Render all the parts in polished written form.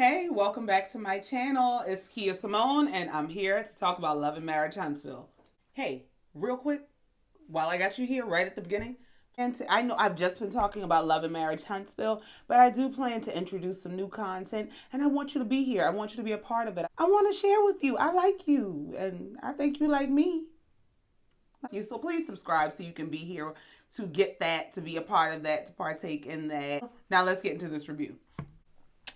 Hey, welcome back to my channel. It's Kia Simone, and I'm here to talk about Love and Marriage Huntsville. Hey, real quick, while I got you here right at the beginning, I know I've just been talking about Love and Marriage Huntsville, but I do plan to introduce some new content, and I want you to be here. I want you to be a part of it. I want to share with you. I like you, and I think you like me. So please subscribe so you can be here to get that, to be a part of that, to partake in that. Now let's get into this review.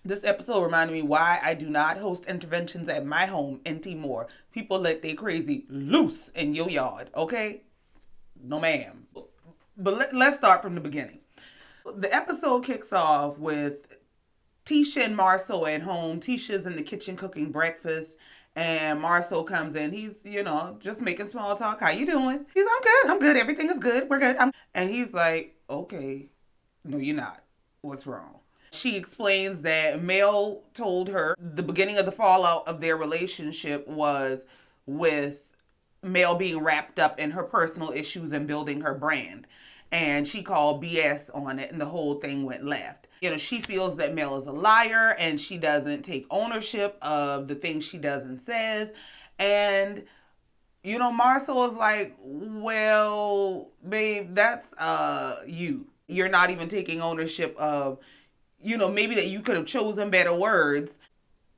This episode reminded me why I do not host interventions at my home in Timor. People let their crazy loose in your yard, okay? No, ma'am. But let's start from the beginning. The episode kicks off with Tisha and Marsau at home. Tisha's in the kitchen cooking breakfast, and Marsau comes in. He's, just making small talk. How you doing? I'm good. Everything is good. We're good. And he's like, okay, no, you're not. What's wrong? She explains that Mel told her the beginning of the fallout of their relationship was with Mel being wrapped up in her personal issues and building her brand. And she called BS on it, and the whole thing went left. She feels that Mel is a liar and she doesn't take ownership of the things she does and says. And Marsau is like, well, babe, that's you. You're not even taking ownership of, maybe that you could have chosen better words,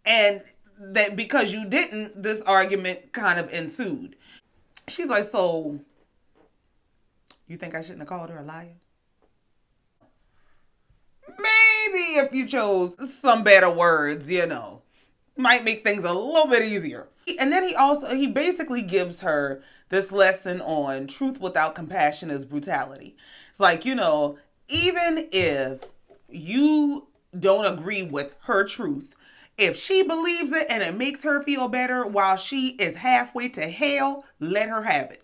and that because you didn't, this argument kind of ensued. She's like, so you think I shouldn't have called her a liar? Maybe if you chose some better words, might make things a little bit easier. And then he basically gives her this lesson on truth without compassion is brutality. It's like, even if you don't agree with her truth, if she believes it and it makes her feel better while she is halfway to hell, let her have it.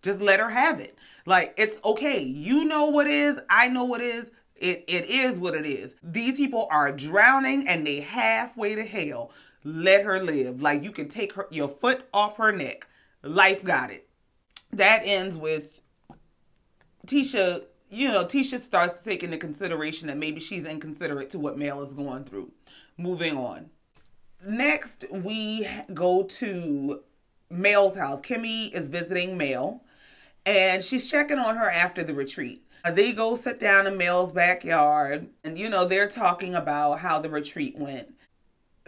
Just let her have it. Like, it's okay. You know what is. I know what is. It is what it is. These people are drowning and they halfway to hell. Let her live. Like, you can take your foot off her neck. Life got it. That ends with Tisha. Tisha starts to take into consideration that maybe she's inconsiderate to what Mel is going through. Moving on. Next, we go to Mel's house. Kimmy is visiting Mel, and she's checking on her after the retreat. They go sit down in Mel's backyard, and, they're talking about how the retreat went.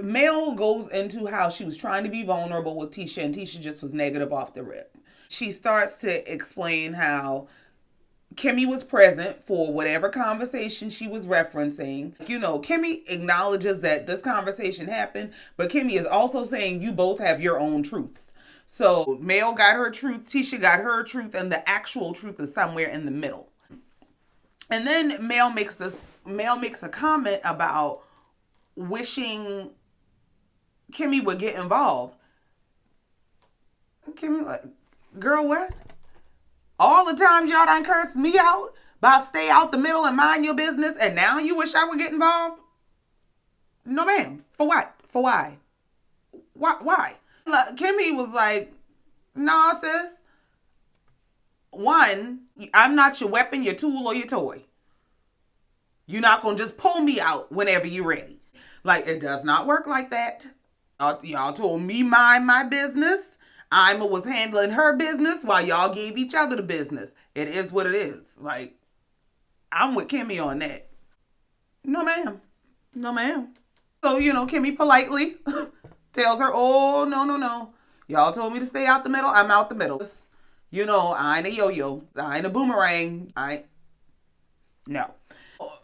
Mel goes into how she was trying to be vulnerable with Tisha, and Tisha just was negative off the rip. She starts to explain how Kimmy was present for whatever conversation she was referencing. Kimmy acknowledges that this conversation happened, but Kimmy is also saying you both have your own truths. So Mel got her truth, Tisha got her truth, and the actual truth is somewhere in the middle. And then Mel makes a comment about wishing Kimmy would get involved. Kimmy like, girl, what? All the times y'all done cursed me out about stay out the middle and mind your business, and now you wish I would get involved? No, ma'am. For what? For why? Why? Kimmy was like, nah, sis. One, I'm not your weapon, your tool, or your toy. You're not going to just pull me out whenever you're ready. Like, it does not work like that. Y'all told me mind my business. Ima was handling her business while y'all gave each other the business. It is what it is. Like, I'm with Kimmy on that. No, ma'am. No, ma'am. So, Kimmy politely tells her, oh, no. Y'all told me to stay out the middle. I'm out the middle. I ain't a yo-yo. I ain't a boomerang. No.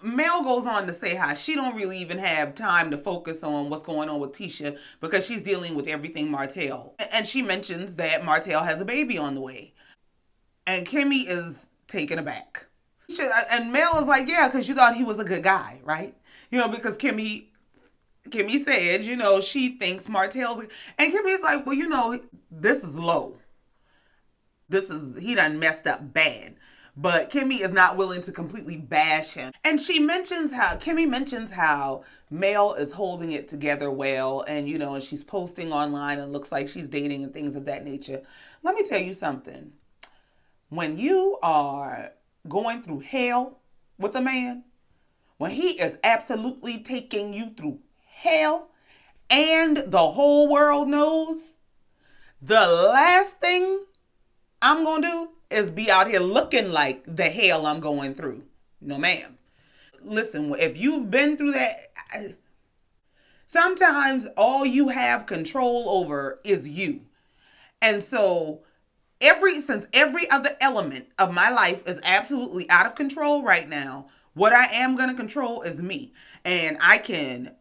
Mel goes on to say how she don't really even have time to focus on what's going on with Tisha because she's dealing with everything Martell. And she mentions that Martell has a baby on the way. And Kimmy is taken aback. And Mel is like, yeah, because you thought he was a good guy, right? Because Kimmy said, she thinks Martell's... And Kimmy's like, well, this is low. He done messed up bad. But Kimmy is not willing to completely bash him. And Kimmy mentions how Mel is holding it together well, and and she's posting online and looks like she's dating and things of that nature. Let me tell you something. When you are going through hell with a man, when he is absolutely taking you through hell and the whole world knows, the last thing I'm going to do is be out here looking like the hell I'm going through. No, ma'am. Listen, if you've been through that, sometimes all you have control over is you. And so since every other element of my life is absolutely out of control right now, what I am going to control is me. And I can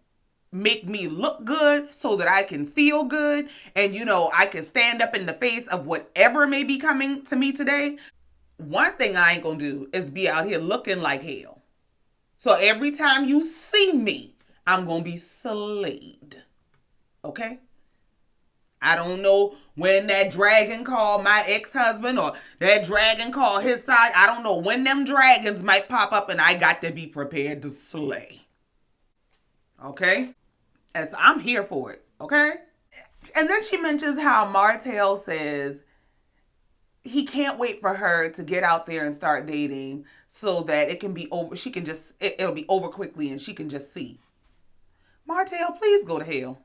make me look good so that I can feel good. And, I can stand up in the face of whatever may be coming to me today. One thing I ain't going to do is be out here looking like hell. So every time you see me, I'm going to be slayed. Okay? I don't know when that dragon called my ex-husband or that dragon called his side. I don't know when them dragons might pop up, and I got to be prepared to slay. Okay? And so I'm here for it. Okay? And then she mentions how Martell says he can't wait for her to get out there and start dating so that it can be over. It'll be over quickly and she can just see. Martell, please go to hell.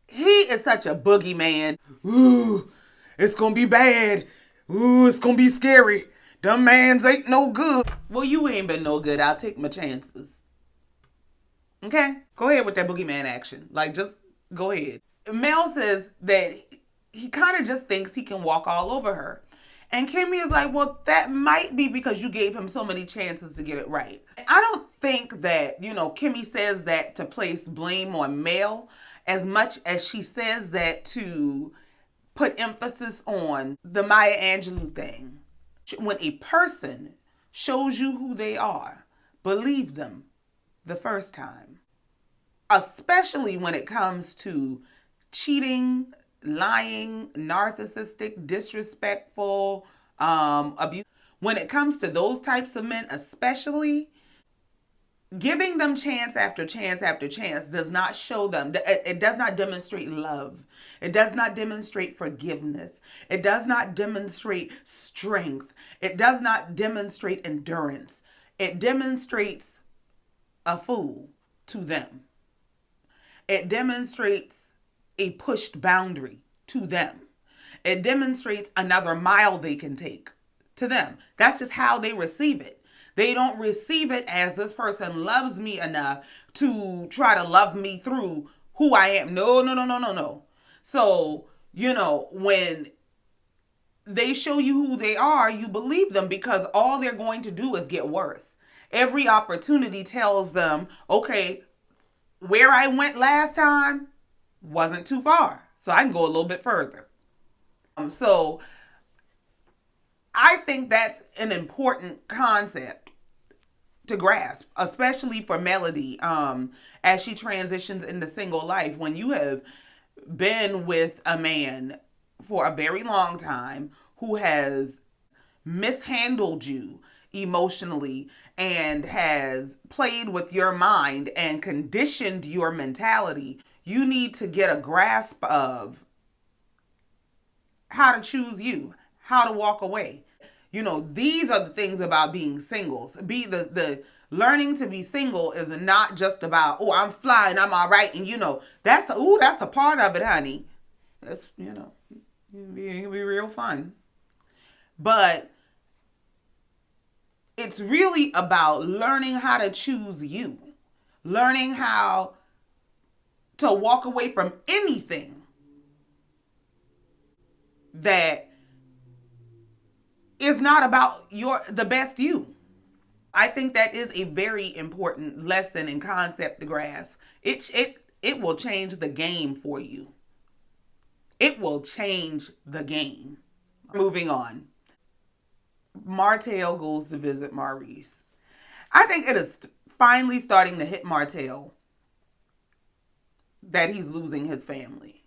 He is such a boogeyman. Ooh, it's gonna be bad. Ooh, it's gonna be scary. Them mans ain't no good. Well, you ain't been no good. I'll take my chances. Okay? Go ahead with that boogeyman action. Just go ahead. Mel says that he kind of just thinks he can walk all over her. And Kimmy is like, well, that might be because you gave him so many chances to get it right. I don't think that, Kimmy says that to place blame on Mel as much as she says that to put emphasis on the Maya Angelou thing. When a person shows you who they are, believe them the first time. Especially when it comes to cheating, lying, narcissistic, disrespectful, abuse. When it comes to those types of men, especially, giving them chance after chance after chance does not show them, it does not demonstrate love. It does not demonstrate forgiveness. It does not demonstrate strength. It does not demonstrate endurance. It demonstrates a fool to them. It demonstrates a pushed boundary to them. It demonstrates another mile they can take to them. That's just how they receive it. They don't receive it as this person loves me enough to try to love me through who I am. No. So, when they show you who they are, you believe them because all they're going to do is get worse. Every opportunity tells them, okay, where I went last time wasn't too far, so I can go a little bit further. So I think that's an important concept to grasp, especially for Melody, as she transitions into single life. When you have been with a man for a very long time who has mishandled you emotionally and has played with your mind and conditioned your mentality, you need to get a grasp of how to choose you, how to walk away. These are the things about being singles. The learning to be single is not just about, oh, I'm flying, I'm all right, and that's a part of it, honey. That's it'll be real fun. But it's really about learning how to choose you, learning how to walk away from anything that is not about the best you. I think that is a very important lesson and concept to grasp. It will change the game for you. It will change the game. Moving on. Martell goes to visit Maurice. I think it is finally starting to hit Martell that he's losing his family.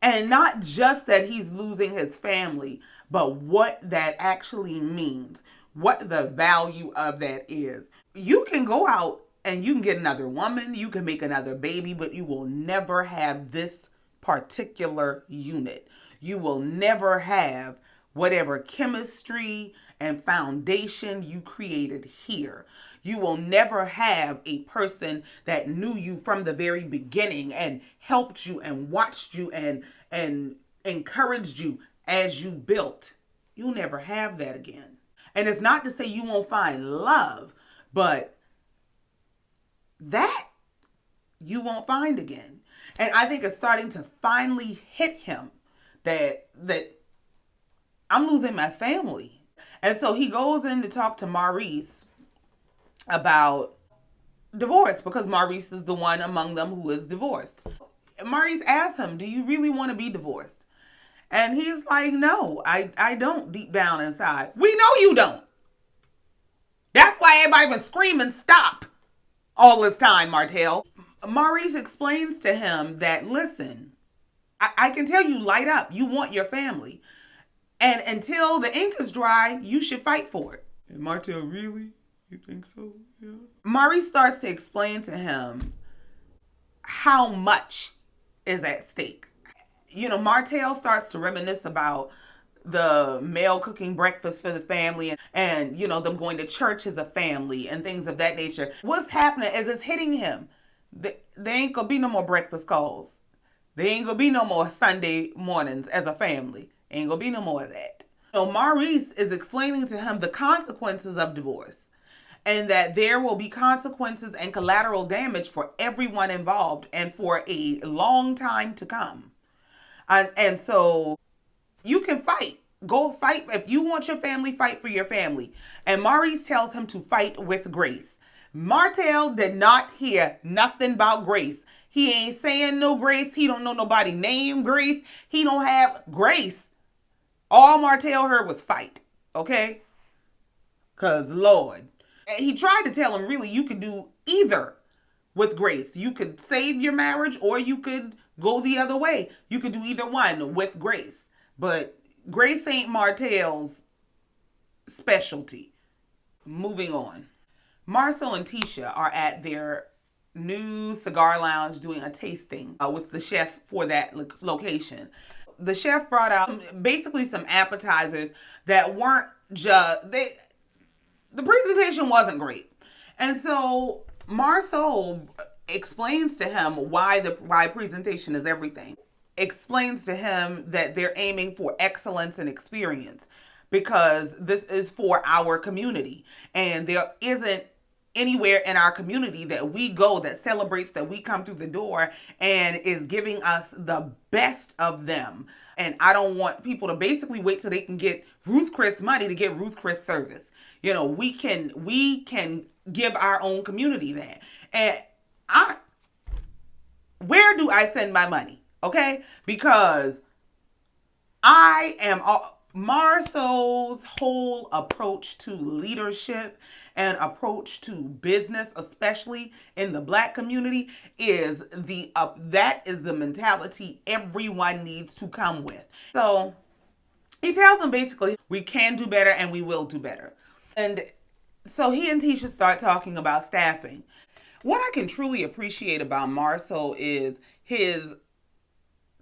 And not just that he's losing his family, but what that actually means, what the value of that is. You can go out and you can get another woman, you can make another baby, but you will never have this particular unit. You will never have whatever chemistry and foundation you created here. You will never have a person that knew you from the very beginning and helped you and watched you and encouraged you as you built. You'll never have that again. And it's not to say you won't find love, but that you won't find again. And I think it's starting to finally hit him that I'm losing my family. And so he goes in to talk to Maurice about divorce, because Maurice is the one among them who is divorced. Maurice asks him, do you really want to be divorced? And he's like, no, I don't, deep down inside. We know you don't. That's why everybody been screaming, stop, all this time, Martell. Maurice explains to him that, listen, I can tell you light up. You want your family. And until the ink is dry, you should fight for it. And Martell, really? You think so? Yeah. Maurice starts to explain to him how much is at stake. You know, Martell starts to reminisce about the Mel cooking breakfast for the family and, you know, them going to church as a family and things of that nature. What's happening is it's hitting him. There ain't gonna be no more breakfast calls. There ain't gonna be no more Sunday mornings as a family. Ain't gonna be no more of that. So Maurice is explaining to him the consequences of divorce, and that there will be consequences and collateral damage for everyone involved and for a long time to come. And so you can fight. Go fight. If you want your family, fight for your family. And Maurice tells him to fight with grace. Martell did not hear nothing about grace. He ain't saying no grace. He don't know nobody named Grace. He don't have grace. All Martell heard was fight. Okay? Because, Lord. He tried to tell him, really, you could do either with grace. You could save your marriage or you could go the other way. You could do either one with grace. But grace ain't Martell's specialty. Moving on. Marsau and Tisha are at their new cigar lounge doing a tasting with the chef for that location. The chef brought out basically some appetizers that weren't just... The presentation wasn't great. And so Marsau explains to him why presentation is everything. Explains to him that they're aiming for excellence and experience because this is for our community. And there isn't anywhere in our community that we go that celebrates that we come through the door and is giving us the best of them. And I don't want people to basically wait till they can get Ruth Chris money to get Ruth Chris service. You know, we can give our own community that. And where do I send my money? Okay? Because Marsau's whole approach to leadership and approach to business, especially in the Black community, is that is the mentality everyone needs to come with. So he tells them basically, we can do better and we will do better. And so he and Tisha start talking about staffing. What I can truly appreciate about Marsau is his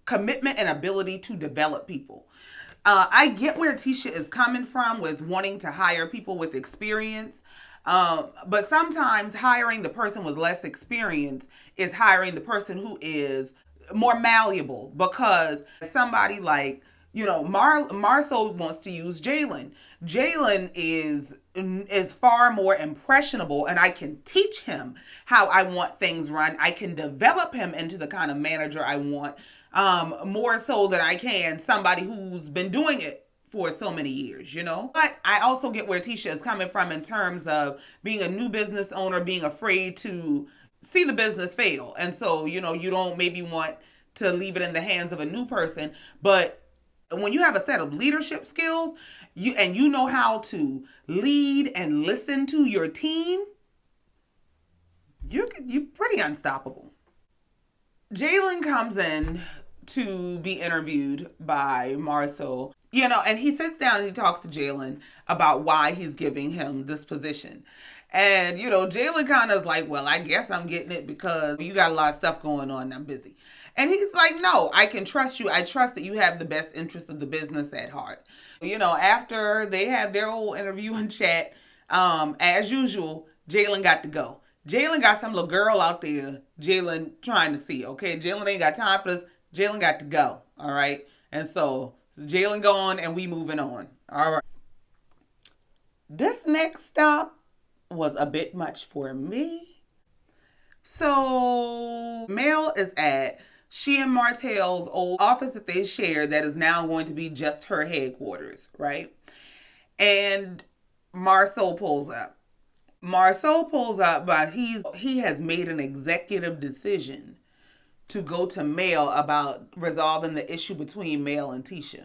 commitment and ability to develop people. I get where Tisha is coming from with wanting to hire people with experience. But sometimes hiring the person with less experience is hiring the person who is more malleable, because somebody like, you know, Marsau wants to use Jalen. Jalen is far more impressionable, and I can teach him how I want things run. I can develop him into the kind of manager I want, more so than I can somebody who's been doing it for so many years, you know? But I also get where Tisha is coming from in terms of being a new business owner, being afraid to see the business fail. And so, you know, you don't maybe want to leave it in the hands of a new person. But when you have a set of leadership skills, you know how to lead and listen to your team, you're pretty unstoppable. Jalen comes in to be interviewed by Marsau, you know, and he sits down and he talks to Jalen about why he's giving him this position. And, you know, Jalen kind of is like, well, I guess I'm getting it because you got a lot of stuff going on and I'm busy. And he's like, no, I can trust you. I trust that you have the best interest of the business at heart. You know, after they have their whole interview and chat, as usual, Jalen got to go. Jalen got some little girl out there, Jalen trying to see, okay? Jalen ain't got time for this. Jalen got to go, all right? And so Jalen gone and we moving on, all right? This next stop was a bit much for me. So Mel is at she and Martell's old office that they share that is now going to be just her headquarters, right? And Marsau pulls up. Marsau pulls up, but he has made an executive decision to go to Mel about resolving the issue between Mel and Tisha.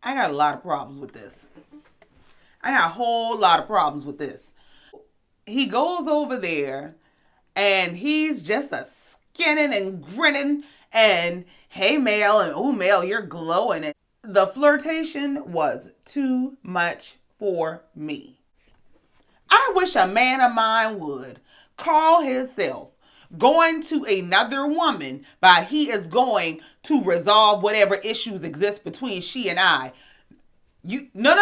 I got a lot of problems with this. I got a whole lot of problems with this. He goes over there and he's just a skinning and grinning and hey Mel and oh Mel, you're glowing. And the flirtation was too much for me. I wish a man of mine would call himself going to another woman by he is going to resolve whatever issues exist between she and I. You no.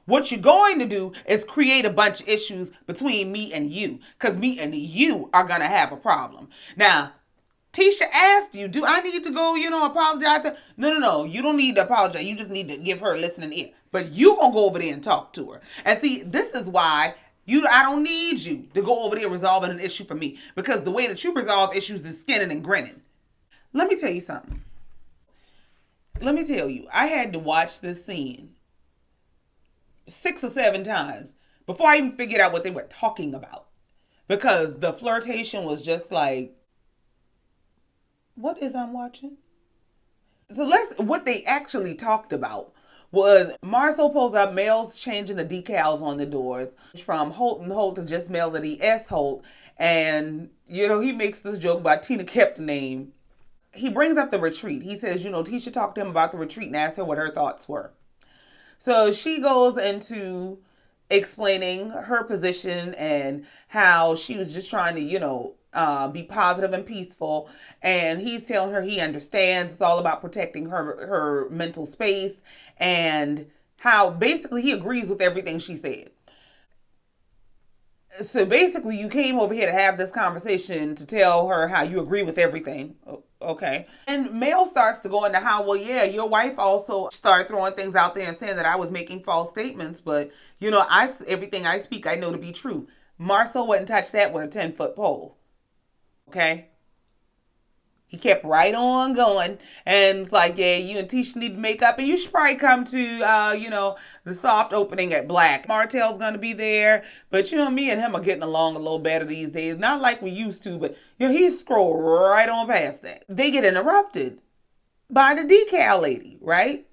What you're going to do is create a bunch of issues between me and you, because me and you are gonna have a problem. Now, Tisha asked you, do I need to go, apologize? No. You don't need to apologize. You just need to give her a listening ear. But you gonna go over there and talk to her. And see, this is why I don't need you to go over there resolving an issue for me, because the way that you resolve issues is skinning and grinning. Let me tell you something. Let me tell you, I had to watch this scene 6 or 7 times before I even figured out what they were talking about. Because the flirtation was just like, what is I'm watching? So what they actually talked about was Marsau pulls up, Mel's changing the decals on the doors from Holt and Holt to just Melody S. Holt. And, he makes this joke about Tina kept the name. He brings up the retreat. He says, Tisha talked to him about the retreat and asked her what her thoughts were. So she goes into explaining her position and how she was just trying to, be positive and peaceful. And he's telling her he understands. It's all about protecting her mental space and how basically he agrees with everything she said. So basically you came over here to have this conversation to tell her how you agree with everything. Okay. And Mel starts to go into how, well, yeah, your wife also started throwing things out there and saying that I was making false statements, but everything I speak, I know to be true. Marsau wouldn't touch that with a 10-foot pole. Okay. He kept right on going, and it's like, yeah, you and Tisha need to make up, and you should probably come to, the soft opening at Black. Martell's gonna be there, but me and him are getting along a little better these days. Not like we used to, but he scrolled right on past that. They get interrupted by the decal lady, right?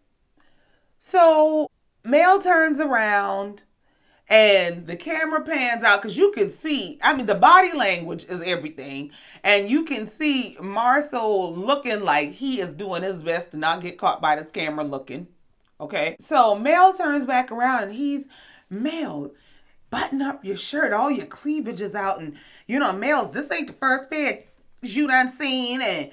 So Mel turns around. And the camera pans out because you can see, the body language is everything. And you can see Marsau looking like he is doing his best to not get caught by this camera looking. Okay. So Mel turns back around and Mel, button up your shirt. All your cleavage is out. And, Mel, this ain't the first pair you done seen. And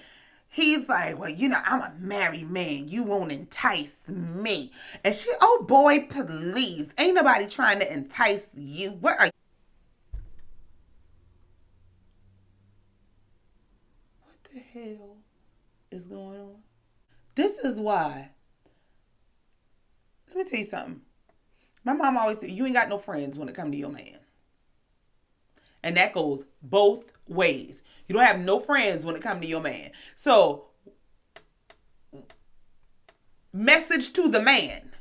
he's like, well, I'm a married man. You won't entice me. And she, oh boy, please. Ain't nobody trying to entice you. What are you? What the hell is going on? This is why. Let me tell you something. My mom always said, you ain't got no friends when it comes to your man. And that goes both ways. You don't have no friends when it comes to your man. So, message to the man.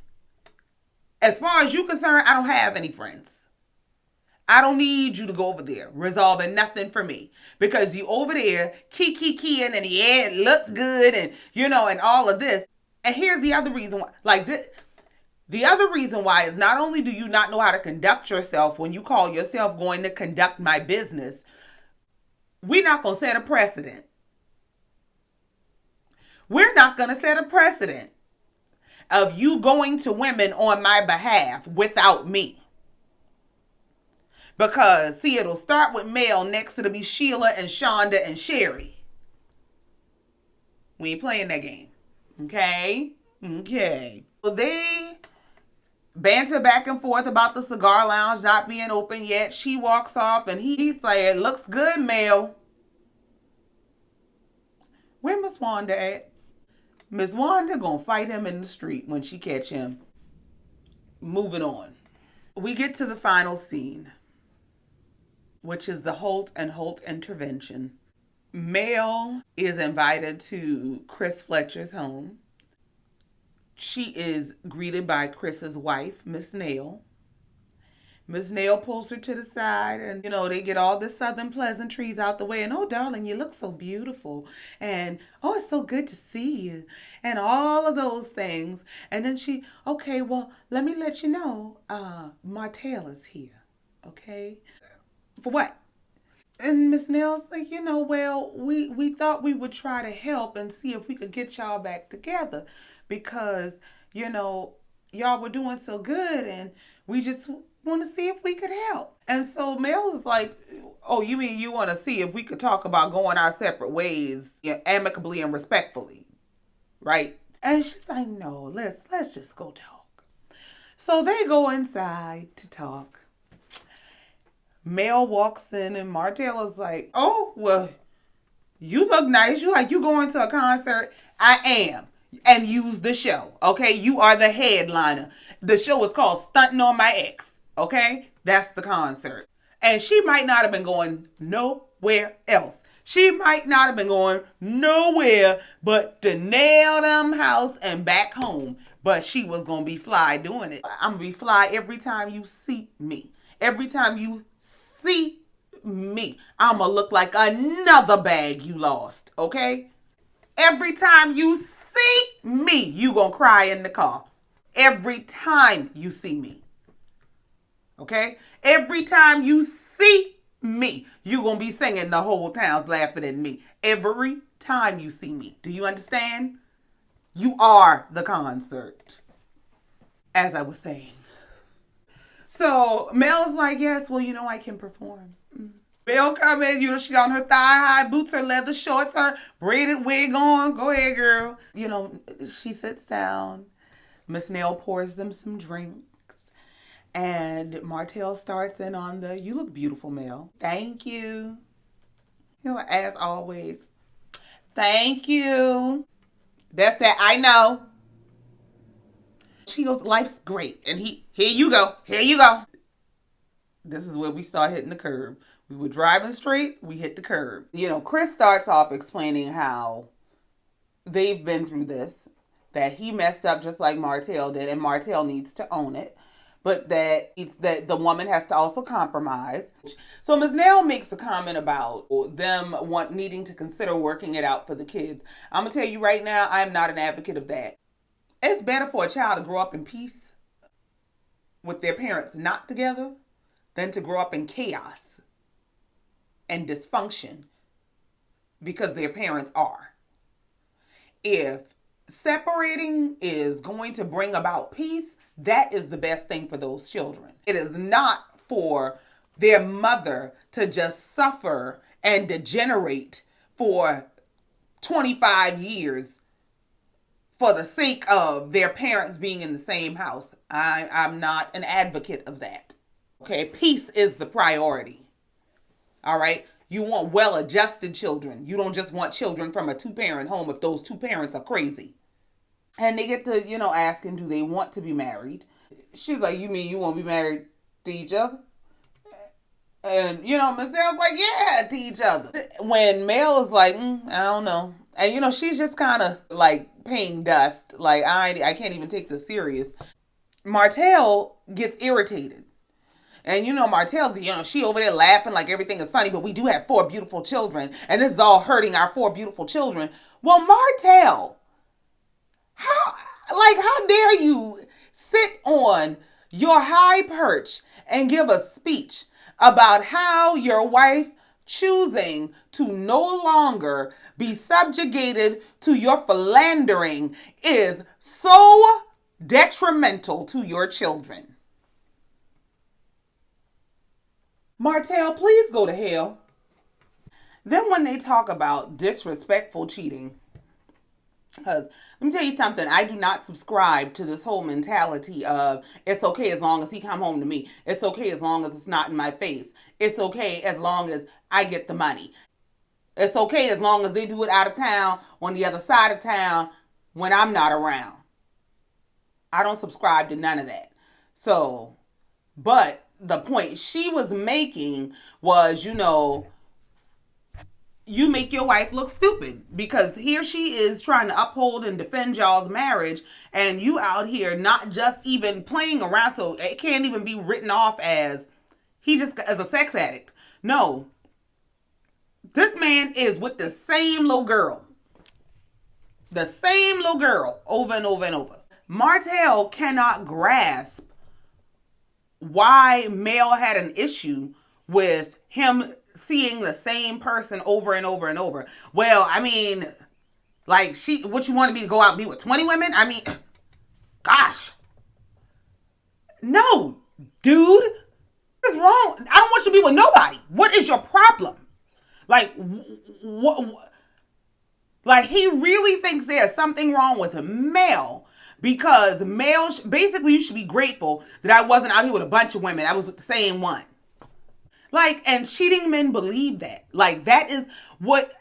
As far as you're concerned, I don't have any friends. I don't need you to go over there resolving nothing for me. Because you over there, keying and yeah, it look good and, and all of this. And here's the other reason why. The other reason why is not only do you not know how to conduct yourself when you call yourself going to conduct my business, we're not going to set a precedent. We're not going to set a precedent of you going to women on my behalf without me. Because, see, it'll start with Mel, next it'll be Sheila and Shonda and Sherry. We ain't playing that game. Okay? Okay. Well, they banter back and forth about the cigar lounge not being open yet. She walks off and he's like, "It looks good, Mel." Where Miss Wanda at? Miss Wanda gonna fight him in the street when she catch him. Moving on. We get to the final scene, which is the Holt and Holt intervention. Mel is invited to Chris Fletcher's home. She is greeted by Chris's wife, Miss Nell. Miss Nell pulls her to the side and, they get all the southern pleasantries out the way. And, "Oh, darling, you look so beautiful." And, "Oh, it's so good to see you." And all of those things. And then "Okay, well, let me let you know, Martell is here." "Okay. For what?" And Miss Nell's like, "Well, we thought we would try to help and see if we could get y'all back together because, y'all were doing so good and we just want to see if we could help." And so Mel is like, "Oh, you mean you want to see if we could talk about going our separate ways, amicably and respectfully, right?" And she's like, "No, let's just go talk." So they go inside to talk. Mel walks in and Martell is like, "Oh, well, you look nice. You going to a concert?" "I am. And use the show. Okay? You are the headliner. The show is called Stunting on My Ex. Okay? That's the concert." And she might not have been going nowhere else. She might not have been going nowhere but to nail them house and back home. But she was going to be fly doing it. I'm going to be fly every time you see me. Every time you see me, I'm going to look like another bag you lost. Okay? Every time you see me, you going to cry in the car. Every time you see me. Okay? Every time you see me, you going to be singing "The Whole Town's Laughing at Me." Every time you see me. Do you understand? You are the concert. As I was saying. So Mel is like, "Yes, well, I can perform." Mel come in, she on her thigh-high boots, her leather shorts, her braided wig on. "Go ahead, girl." She sits down. Miss Nell pours them some drinks. And Martell starts in on the, "You look beautiful, Mel." "Thank you." As always. "Thank you." That's that. I know. She goes, "Life's great." And "Here you go. Here you go." This is where we start hitting the curb. We were driving straight. We hit the curb. Chris starts off explaining how they've been through this, that he messed up just like Martell did, and Martell needs to own it, but that the woman has to also compromise. So Ms. Nell makes a comment about them needing to consider working it out for the kids. I'm going to tell you right now, I am not an advocate of that. It's better for a child to grow up in peace with their parents not together than to grow up in chaos and dysfunction because their parents are. If separating is going to bring about peace, that is the best thing for those children. It is not for their mother to just suffer and degenerate for 25 years for the sake of their parents being in the same house. I'm not an advocate of that. Okay, peace is the priority. All right? You want well-adjusted children. You don't just want children from a two-parent home if those two parents are crazy. And they get to, asking, do they want to be married? She's like, "You mean you won't be married to each other?" And, Michelle's like, "Yeah, to each other." When Mel is like, "I don't know." And, she's just kind of like paying dust. Like, I can't even take this serious. Martell gets irritated. And Martell's, she over there laughing like everything is funny, but we do have 4 beautiful children. And this is all hurting our 4 beautiful children. Well, Martell, how dare you sit on your high perch and give a speech about how your wife choosing to no longer be subjugated to your philandering is so detrimental to your children. Martell, please go to hell. Then when they talk about disrespectful cheating, Because let me tell you something, I do not subscribe to this whole mentality of it's okay as long as he come home to me. It's okay as long as it's not in my face. It's okay as long as I get the money. It's okay as long as they do it out of town, on the other side of town, when I'm not around. I don't subscribe to none of that. So, but the point she was making was, you make your wife look stupid because here she is trying to uphold and defend y'all's marriage, and you out here not just even playing around, so it can't even be written off as he just as a sex addict. No, this man is with the same little girl over and over and over. Martell cannot grasp why Mel had an issue with him seeing the same person over and over and over. Well, I mean, like, what you wanted me to go out and be with 20 women? I mean, gosh. No, dude. What is wrong? I don't want you to be with nobody. What is your problem? Like, what? Like, he really thinks there's something wrong with Mel. Because Mel, basically, you should be grateful that I wasn't out here with a bunch of women. I was with the same one. Like, and cheating men believe that. Like, that is what,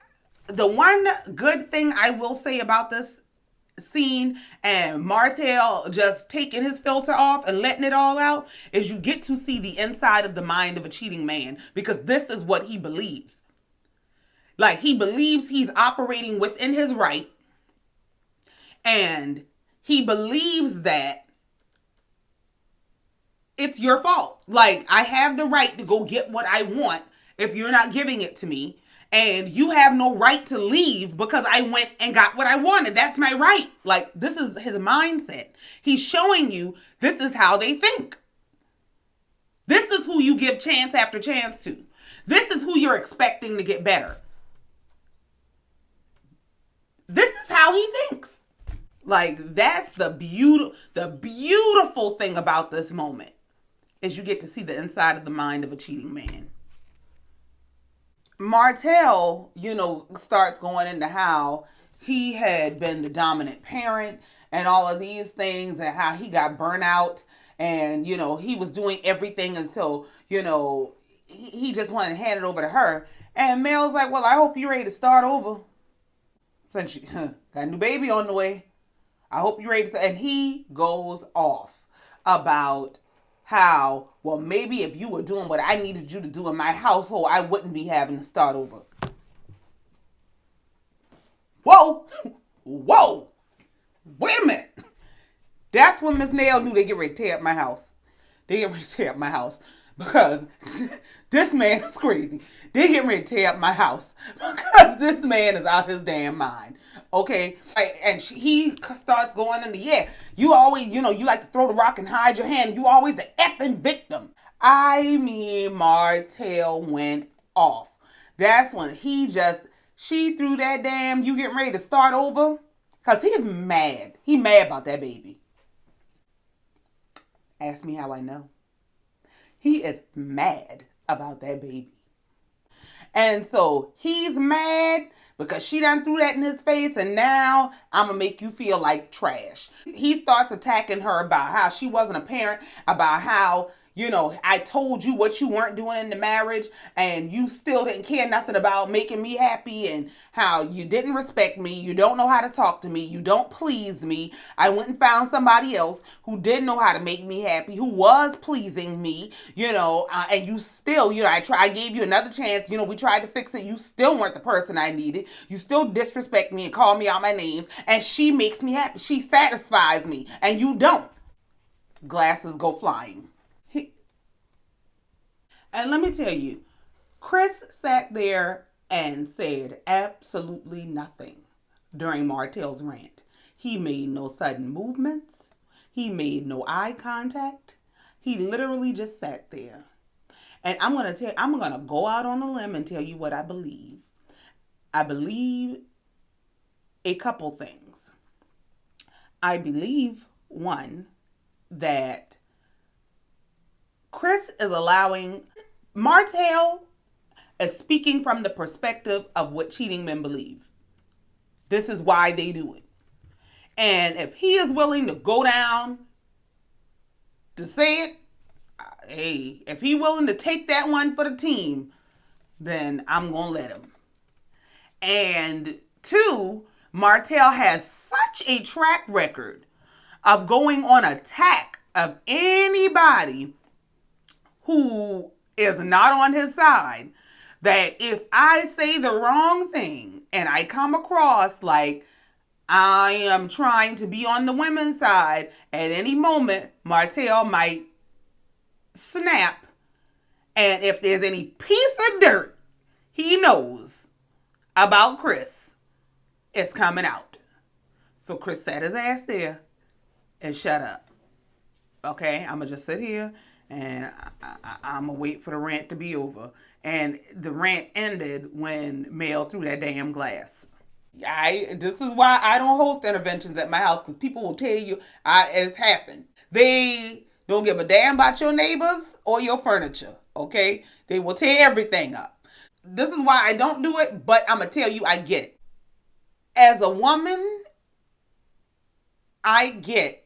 the one good thing I will say about this scene and Martell just taking his filter off and letting it all out is you get to see the inside of the mind of a cheating man, because this is what he believes. Like, he believes he's operating within his right, and he believes that it's your fault. Like, I have the right to go get what I want if you're not giving it to me. And you have no right to leave because I went and got what I wanted. That's my right. Like, this is his mindset. He's showing you this is how they think. This is who you give chance after chance to. This is who you're expecting to get better. This is how he thinks. Like, that's the beautiful thing about this moment, is you get to see the inside of the mind of a cheating man. Martell, starts going into how he had been the dominant parent and all of these things, and how he got burnt out, and, he was doing everything until, he just wanted to hand it over to her. And Mel's like, well, I hope you're ready to start over. Since you got a new baby on the way. I hope you're ready to start. And he goes off about how, well, maybe if you were doing what I needed you to do in my household, I wouldn't be having to start over. Whoa. Whoa. Wait a minute. That's when Miss Nell knew they get ready to tear up my house. They get ready to tear up my house. Because this man is crazy. They get ready to tear up my house. Because this man is out his damn mind. Okay? And he starts going into, you always, you like to throw the rock and hide your hand. You always the effing victim. I mean, Martell went off. That's when she threw that damn, you getting ready to start over. Because he's mad. He mad about that baby. Ask me how I know. He is mad about that baby. And so he's mad because she done threw that in his face, and now I'm going to make you feel like trash. He starts attacking her about how she wasn't a parent, about how, I told you what you weren't doing in the marriage, and you still didn't care nothing about making me happy, and how you didn't respect me, you don't know how to talk to me, you don't please me. I went and found somebody else who did know how to make me happy, who was pleasing me, and you still, I gave you another chance, we tried to fix it, you still weren't the person I needed, you still disrespect me and call me out my name, and she makes me happy, she satisfies me, and you don't. Glasses go flying. And let me tell you, Chris sat there and said absolutely nothing during Martell's rant. He made no sudden movements. He made no eye contact. He literally just sat there. And I'm going to go out on a limb and tell you what I believe. I believe a couple things. I believe, one, that Chris is allowing, Martell is speaking from the perspective of what cheating men believe. This is why they do it. And if he is willing to go down to say it, hey, if he willing to take that one for the team, then I'm going to let him. And two, Martell has such a track record of going on attack of anybody who is not on his side, that if I say the wrong thing and I come across like I am trying to be on the women's side, at any moment Martell might snap, and if there's any piece of dirt he knows about Chris, it's coming out. So Chris sat his ass there and shut up. Okay, I'm gonna just sit here and I'm gonna wait for the rant to be over. And the rant ended when Mel threw that damn glass. This is why I don't host interventions at my house, because people will tell you it's happened. They don't give a damn about your neighbors or your furniture. Okay, they will tear everything up. This is why I don't do it, but I'm gonna tell you I get it. As a woman, I get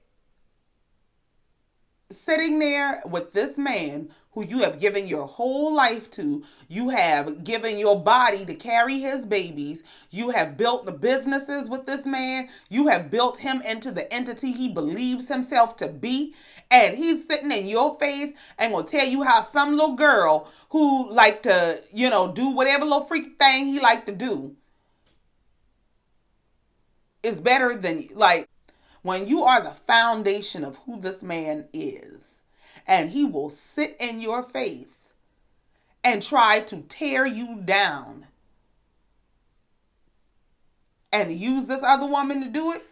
sitting there with this man who you have given your whole life to. You have given your body to carry his babies. You have built the businesses with this man. You have built him into the entity he believes himself to be. And he's sitting in your face and will tell you how some little girl who like to, do whatever little freaky thing he like to do is better than, like, when you are the foundation of who this man is, and he will sit in your face and try to tear you down and use this other woman to do it,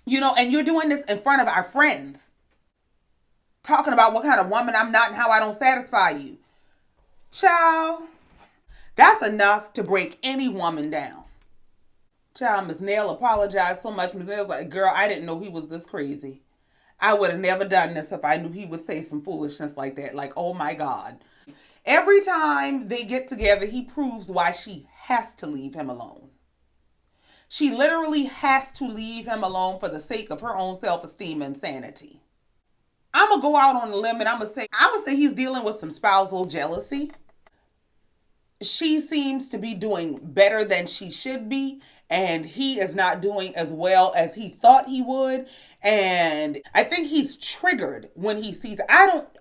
and you're doing this in front of our friends, talking about what kind of woman I'm not and how I don't satisfy you. Child, that's enough to break any woman down. Child, Miss Nell apologized so much. Miss Nell was like, girl, I didn't know he was this crazy. I would have never done this if I knew he would say some foolishness like that. Like, oh my God. Every time they get together, he proves why she has to leave him alone. She literally has to leave him alone for the sake of her own self-esteem and sanity. I'm going to go out on a limb and I would say he's dealing with some spousal jealousy. She seems to be doing better than she should be, and he is not doing as well as he thought he would. And I think he's triggered when he sees it.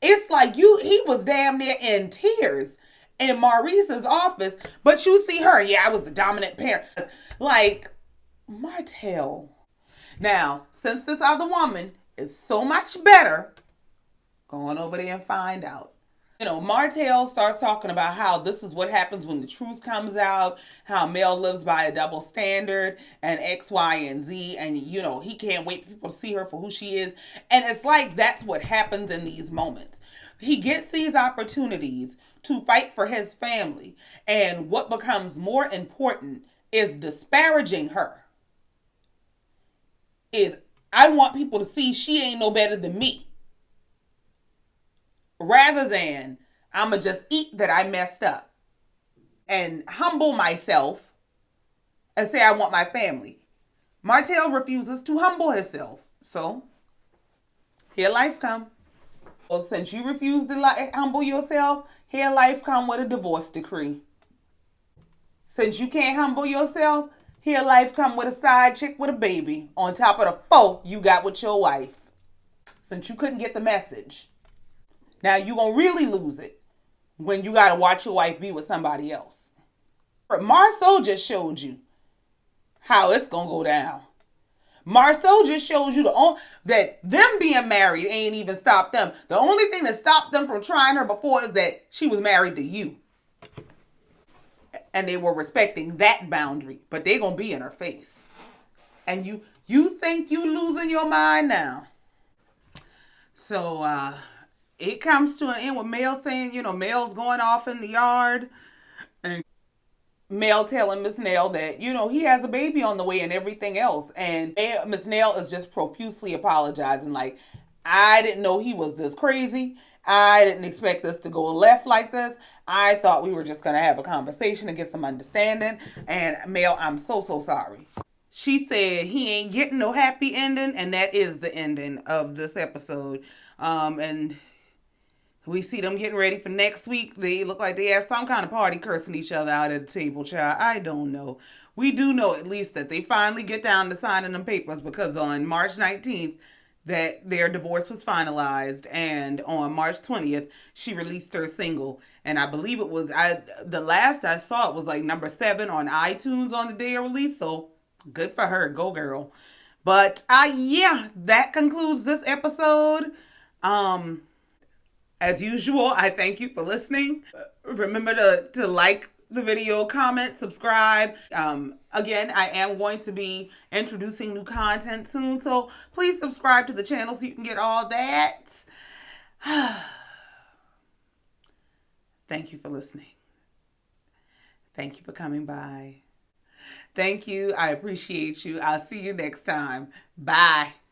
It's like he was damn near in tears in Maurice's office, but you see her, I was the dominant parent. Like, Martell. Now, since this other woman is so much better, go on over there and find out. Martell starts talking about how this is what happens when the truth comes out, how Mel lives by a double standard and X, Y, and Z, and he can't wait for people to see her for who she is. And it's like that's what happens in these moments. He gets these opportunities to fight for his family, and what becomes more important is disparaging her. I want people to see she ain't no better than me. Rather than, I'm going to just eat that I messed up and humble myself and say I want my family. Martell refuses to humble herself. So, here life come. Well, since you refuse to humble yourself, here life come with a divorce decree. Since you can't humble yourself, here life come with a side chick with a baby on top of the 4 you got with your wife. Since you couldn't get the message. Now you're going to really lose it when you got to watch your wife be with somebody else. Marsau just showed you how it's going to go down. Marsau just showed you that them being married ain't even stopped them. The only thing that stopped them from trying her before is that she was married to you. And they were respecting that boundary. But they're going to be in her face. And you think you losing your mind now. So, it comes to an end with Mel saying, Mel's going off in the yard. And Mel telling Miss Nell that, he has a baby on the way and everything else. And Miss Nell is just profusely apologizing. Like, I didn't know he was this crazy. I didn't expect this to go left like this. I thought we were just going to have a conversation and get some understanding. And Mel, I'm so, so sorry. she said he ain't getting no happy ending, and that is the ending of this episode. And we see them getting ready for next week. They look like they had some kind of party cursing each other out at the table, child. I don't know. We do know at least that they finally get down to signing them papers, because on March 19th, that their divorce was finalized, and on March 20th, she released her single. And I believe it was, the last I saw it was like number 7 on iTunes on the day of release. So good for her. Go girl. But yeah, that concludes this episode. As usual, I thank you for listening. Remember to like the video, comment, subscribe. Again, I am going to be introducing new content soon, so please subscribe to the channel so you can get all that. Thank you for listening. Thank you for coming by. Thank you. I appreciate you. I'll see you next time. Bye.